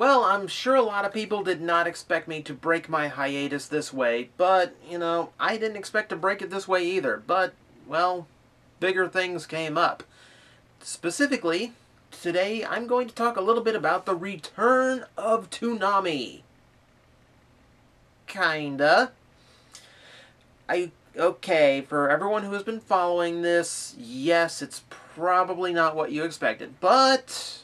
Well, I'm sure a lot of people did not expect me to break my hiatus this way, but, I didn't expect to break it this way either. But, well, bigger things came up. Specifically, today I'm going to talk a little bit about the return of Toonami. Kinda. Okay, for everyone who has been following this, yes, it's probably not what you expected, but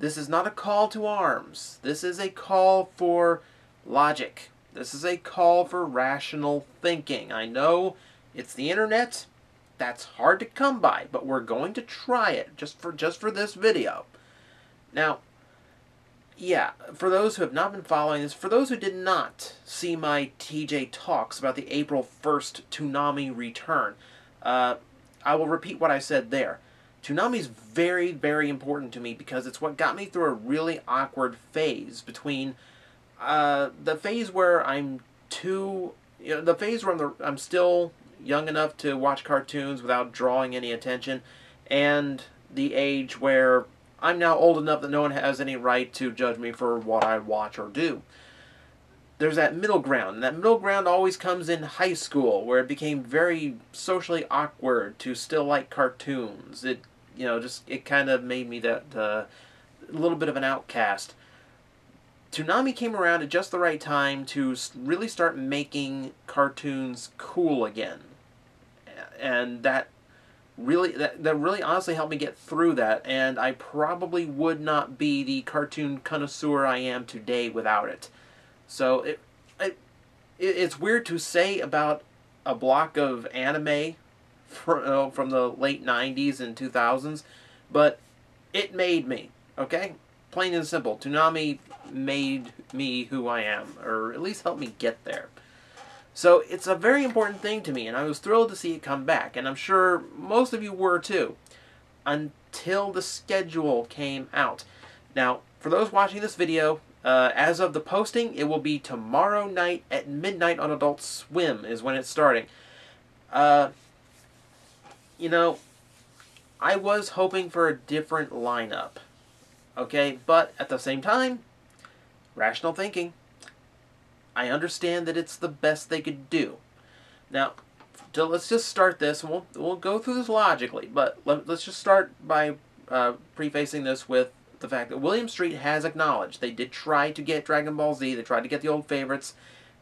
this is not a call to arms. This is a call for logic. This is a call for rational thinking. I know it's the internet. That's hard to come by, but we're going to try it just for this video. Now, yeah, for those who have not been following this, for those who did not see my TJ Talks about the April 1st Toonami return, I will repeat what I said there. Toonami is very, very important to me because it's what got me through a really awkward phase between the phase where the phase where I'm still young enough to watch cartoons without drawing any attention, and the age where I'm now old enough that no one has any right to judge me for what I watch or do. There's that middle ground, and that middle ground always comes in high school, where it became very socially awkward to still like cartoons. It kind of made me that a little bit of an outcast. Toonami came around at just the right time to really start making cartoons cool again, and that really honestly helped me get through that. And I probably would not be the cartoon connoisseur I am today without it. So it's weird to say about a block of anime from the late 90s and 2000s, but it made me, okay? Plain and simple. Toonami made me who I am, or at least helped me get there. So it's a very important thing to me, and I was thrilled to see it come back, and I'm sure most of you were too, until the schedule came out. Now, for those watching this video, as of the posting, it will be tomorrow night at midnight on Adult Swim is when it's starting. I was hoping for a different lineup, okay? But at the same time, rational thinking. I understand that it's the best they could do. Now, let's just start this, and we'll go through this logically, but let's just start by prefacing this with the fact that William Street has acknowledged they did try to get Dragon Ball Z, they tried to get the old favorites.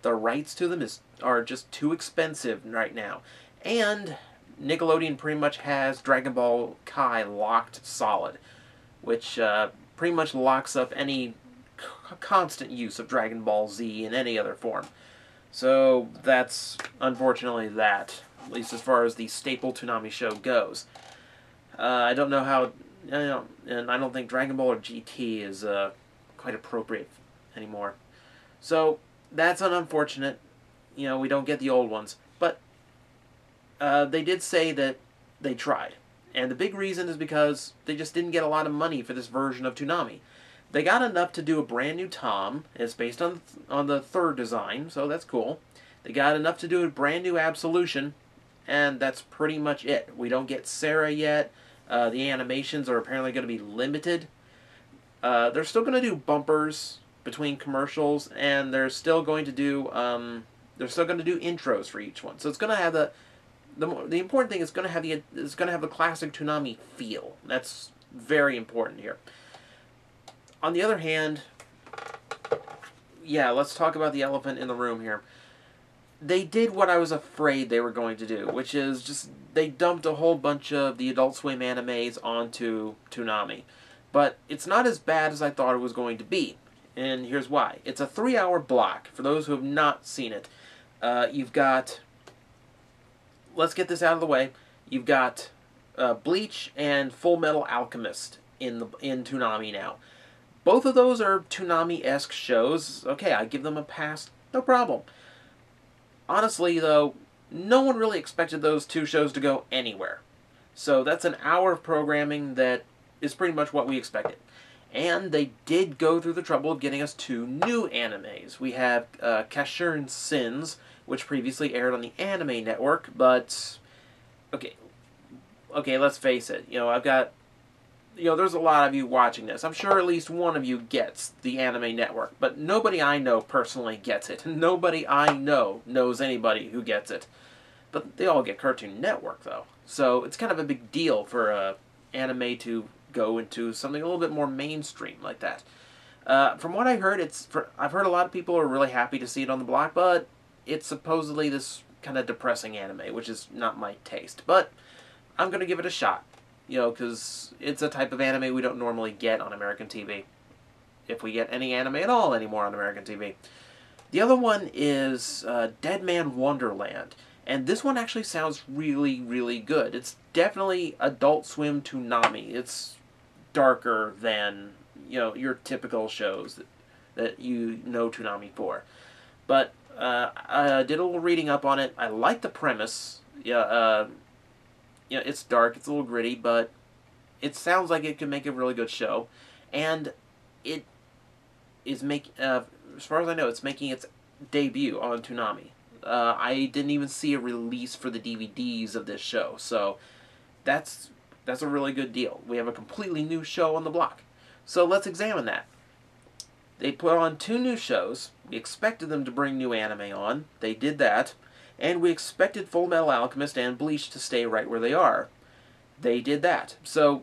The rights to them are just too expensive right now. And Nickelodeon pretty much has Dragon Ball Kai locked solid, which pretty much locks up any constant use of Dragon Ball Z in any other form. So that's unfortunately that, at least as far as the staple Toonami show goes. I don't know how, and I don't think Dragon Ball or GT is quite appropriate anymore. So that's unfortunate. We don't get the old ones. But they did say that they tried. And the big reason is because they just didn't get a lot of money for this version of Toonami. They got enough to do a brand new Tom. It's based on the third design, so that's cool. They got enough to do a brand new Absolution, and that's pretty much it. We don't get Sarah yet. The animations are apparently going to be limited. They're still going to do bumpers between commercials, and they're still going to do intros for each one. So it's going to have the important thing is going to have the classic Toonami feel. That's very important here. On the other hand, yeah, let's talk about the elephant in the room here. They did what I was afraid they were going to do, which is just they dumped a whole bunch of the Adult Swim animes onto Toonami. But it's not as bad as I thought it was going to be, and here's why. It's a 3-hour block. For those who have not seen it, you've got, let's get this out of the way, you've got Bleach and Full Metal Alchemist in Toonami now. Both of those are Toonami-esque shows. Okay, I give them a pass. No problem. Honestly, though, no one really expected those two shows to go anywhere. So that's an hour of programming that is pretty much what we expected. And they did go through the trouble of getting us 2 new animes. We have Casshern Sins, which previously aired on the Anime Network, but okay, let's face it. I've got there's a lot of you watching this. I'm sure at least one of you gets the Anime Network, but nobody I know personally gets it. Nobody I know knows anybody who gets it. But they all get Cartoon Network, though. So it's kind of a big deal for anime to go into something a little bit more mainstream like that. From what I heard, I've heard a lot of people are really happy to see it on the block, but it's supposedly this kind of depressing anime, which is not my taste. But I'm going to give it a shot, because it's a type of anime we don't normally get on American TV. If we get any anime at all anymore on American TV. The other one is Dead Man Wonderland. And this one actually sounds really, really good. It's definitely Adult Swim Toonami. It's darker than, your typical shows that you know Toonami for. But I did a little reading up on it. I like the premise. It's dark, it's a little gritty, but it sounds like it could make a really good show. And it is as far as I know, it's making its debut on Toonami. I didn't even see a release for the DVDs of this show, so that's a really good deal. We have a completely new show on the block. So let's examine that. They put on 2 new shows. We expected them to bring new anime on. They did that. And we expected Full Metal Alchemist and Bleach to stay right where they are. They did that. So,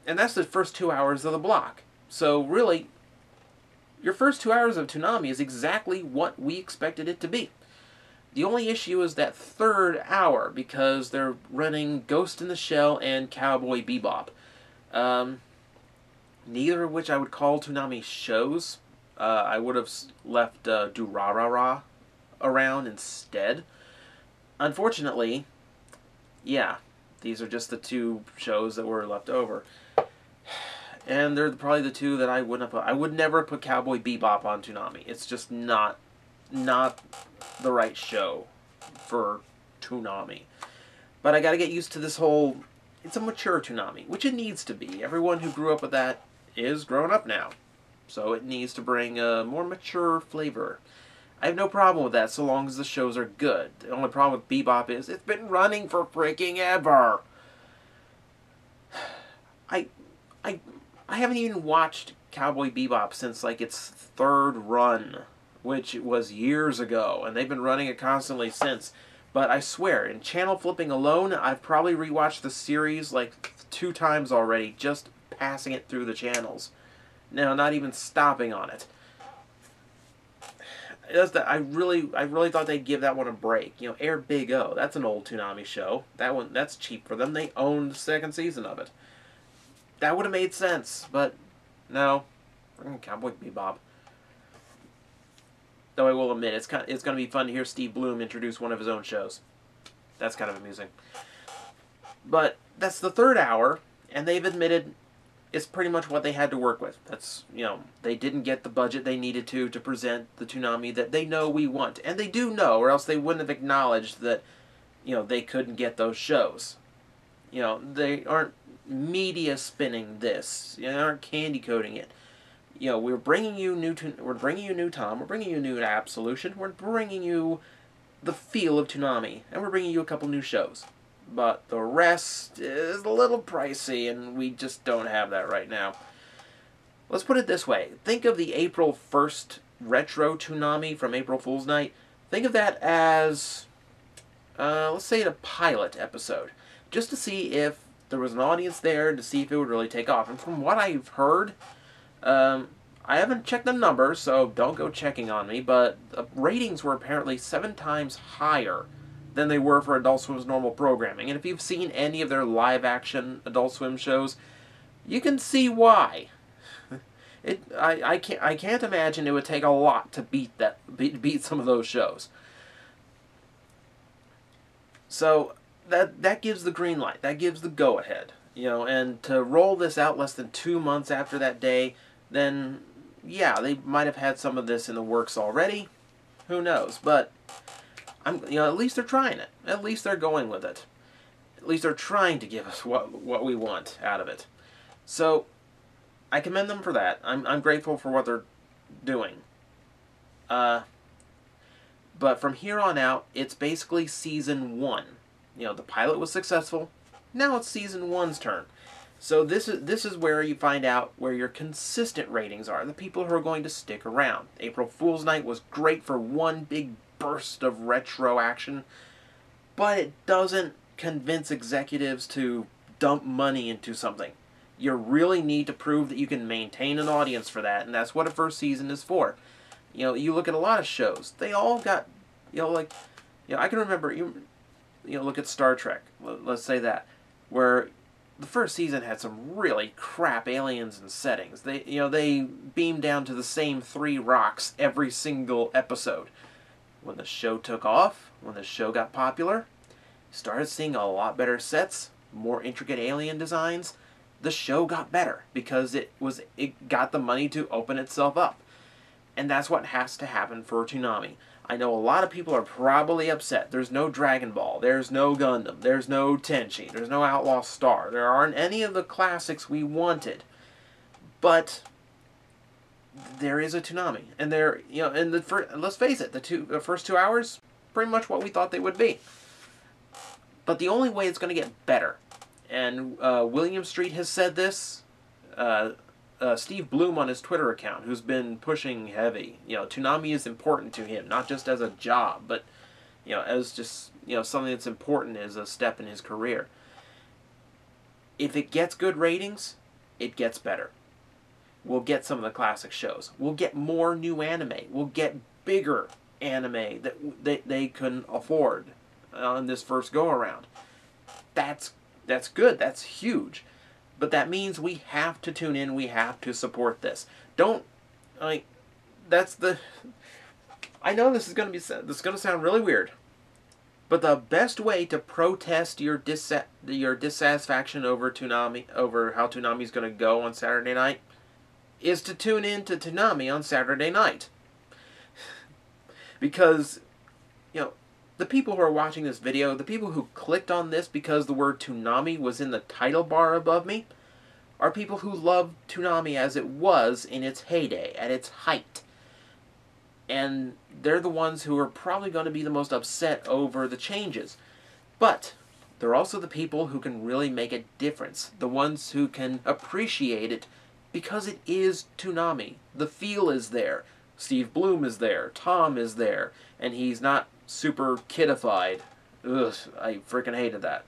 and that's the first 2 hours of the block. So really, your first 2 hours of Toonami is exactly what we expected it to be. The only issue is that third hour, because they're running Ghost in the Shell and Cowboy Bebop. Neither of which I would call Toonami shows. I would have left Durarara around instead. Unfortunately, yeah, these are just the 2 shows that were left over. And they're probably the 2 that I wouldn't have put. I would never put Cowboy Bebop on Toonami. It's just not the right show for Toonami. But I gotta get used to this whole, it's a mature Toonami, which it needs to be. Everyone who grew up with that is grown up now. So it needs to bring a more mature flavor. I have no problem with that so long as the shows are good. The only problem with Bebop is it's been running for freaking ever. I haven't even watched Cowboy Bebop since like its 3rd run, which was years ago, and they've been running it constantly since. But I swear, in channel flipping alone, I've probably rewatched the series like 2 times already, just passing it through the channels. No, not even stopping on it. I really thought they'd give that one a break. Air Big O, that's an old Toonami show. That's cheap for them. They owned the 2nd season of it. That would have made sense, but no. Cowboy Bebop. Though I will admit, it's going to be fun to hear Steve Blum introduce one of his own shows. That's kind of amusing. But that's the 3rd hour, and they've admitted it's pretty much what they had to work with. That's, they didn't get the budget they needed to present the Toonami that they know we want. And they do know, or else they wouldn't have acknowledged that, they couldn't get those shows. They aren't media spinning this. They aren't candy coating it. We're bringing you new Tom, we're bringing you new Absolution, we're bringing you the feel of Toonami, and we're bringing you a couple new shows. But the rest is a little pricey, and we just don't have that right now. Let's put it this way. Think of the April 1st retro Toonami from April Fool's Night. Think of that as, let's say, a pilot episode. Just to see if there was an audience there, to see if it would really take off. And from what I've heard, I haven't checked the numbers, so don't go checking on me, but the ratings were apparently 7 times higher than they were for Adult Swim's normal programming. And if you've seen any of their live-action Adult Swim shows, you can see why. I can't imagine it would take a lot to beat some of those shows. So that gives the green light. That gives the go-ahead. And to roll this out less than 2 months after that day, then yeah, they might have had some of this in the works already. Who knows? But at least they're trying it. At least they're going with it. At least they're trying to give us what we want out of it. So I commend them for that. I'm grateful for what they're doing. But from here on out, it's basically season 1. The pilot was successful. Now it's season 1's turn. So this is where you find out where your consistent ratings are, the people who are going to stick around. April Fool's Night was great for one big burst of retro action, but it doesn't convince executives to dump money into something. You really need to prove that you can maintain an audience for that, and that's what a first season is for. You know, you look at a lot of shows, they all got, like, I can remember, look at Star Trek, let's say that, where the first season had some really crap aliens and settings. They beamed down to the same 3 rocks every single episode. When the show took off, when the show got popular, started seeing a lot better sets, more intricate alien designs. The show got better because it got the money to open itself up. And that's what has to happen for Toonami. I know a lot of people are probably upset. There's no Dragon Ball, there's no Gundam, there's no Tenchi, there's no Outlaw Star. There aren't any of the classics we wanted. But there is a Toonami, and let's face it, the first 2 hours, pretty much what we thought they would be. But the only way it's going to get better, and William Street has said this, Steve Bloom on his Twitter account, who's been pushing heavy. Toonami is important to him, not just as a job, but as just something that's important as a step in his career. If it gets good ratings, it gets better. We'll get some of the classic shows. We'll get more new anime. We'll get bigger anime that they can afford on this first go around. That's good. That's huge. But that means we have to tune in. We have to support this. I know this is going to sound really weird, but the best way to protest your dissatisfaction over Toonami, over how Toonami's going to go on Saturday night, is to tune in to Toonami on Saturday night. Because, the people who are watching this video, the people who clicked on this because the word Toonami was in the title bar above me, are people who love Toonami as it was in its heyday, at its height. And they're the ones who are probably going to be the most upset over the changes. But they're also the people who can really make a difference, the ones who can appreciate it because it is Toonami. The feel is there. Steve Bloom is there. Tom is there. And he's not super kidified. Ugh, I freaking hated that.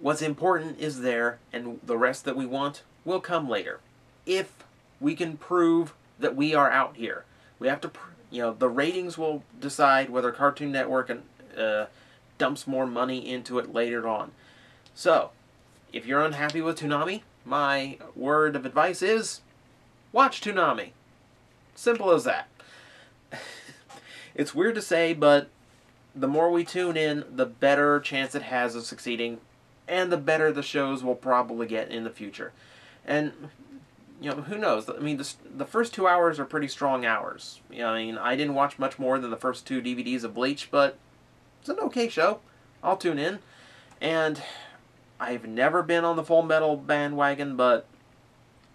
What's important is there, and the rest that we want will come later. If we can prove that we are out here. We have to, the ratings will decide whether Cartoon Network dumps more money into it later on. So, if you're unhappy with Toonami, my word of advice is, watch Toonami. Simple as that. It's weird to say, but the more we tune in, the better chance it has of succeeding, and the better the shows will probably get in the future. And, who knows? I mean, the first 2 hours are pretty strong hours. I didn't watch much more than the first 2 DVDs of Bleach, but it's an okay show. I'll tune in. And I've never been on the Full Metal bandwagon, but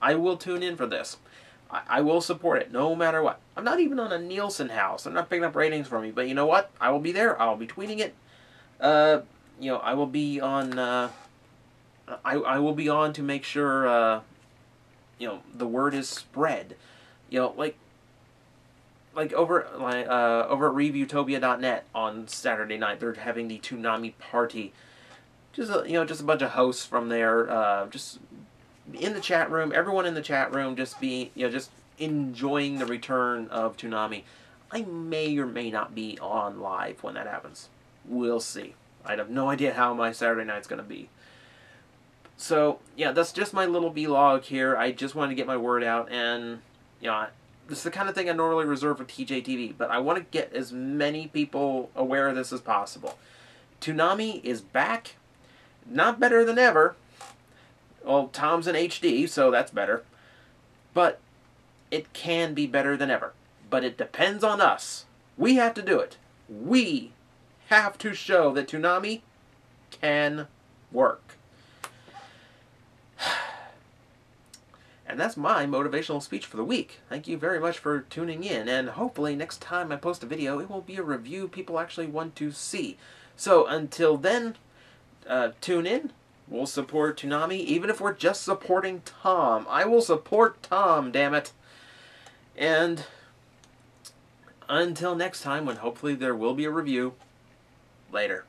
I will tune in for this. I will support it, no matter what. I'm not even on a Nielsen house. I'm not picking up ratings for me, but you know what? I will be there. I'll be tweeting it. I will be on. I will be on to make sure. The word is spread. Like over at reviewtopia.net on Saturday night, they're having the Toonami party. Just a bunch of hosts from there, just in the chat room. Everyone in the chat room just enjoying the return of Toonami. I may or may not be on live when that happens. We'll see. I have no idea how my Saturday night's going to be. So, yeah, that's just my little vlog here. I just wanted to get my word out, and, this is the kind of thing I normally reserve for TJTV, but I want to get as many people aware of this as possible. Toonami is back. Not better than ever. Well, Tom's in HD, so that's better. But it can be better than ever. But it depends on us. We have to do it. We have to show that Toonami can work. And that's my motivational speech for the week. Thank you very much for tuning in, and hopefully next time I post a video, it will be a review people actually want to see. So until then, tune in, We'll support Toonami, even if we're just supporting Tom. I will support Tom, damn it. And until next time, when hopefully there will be a review, later.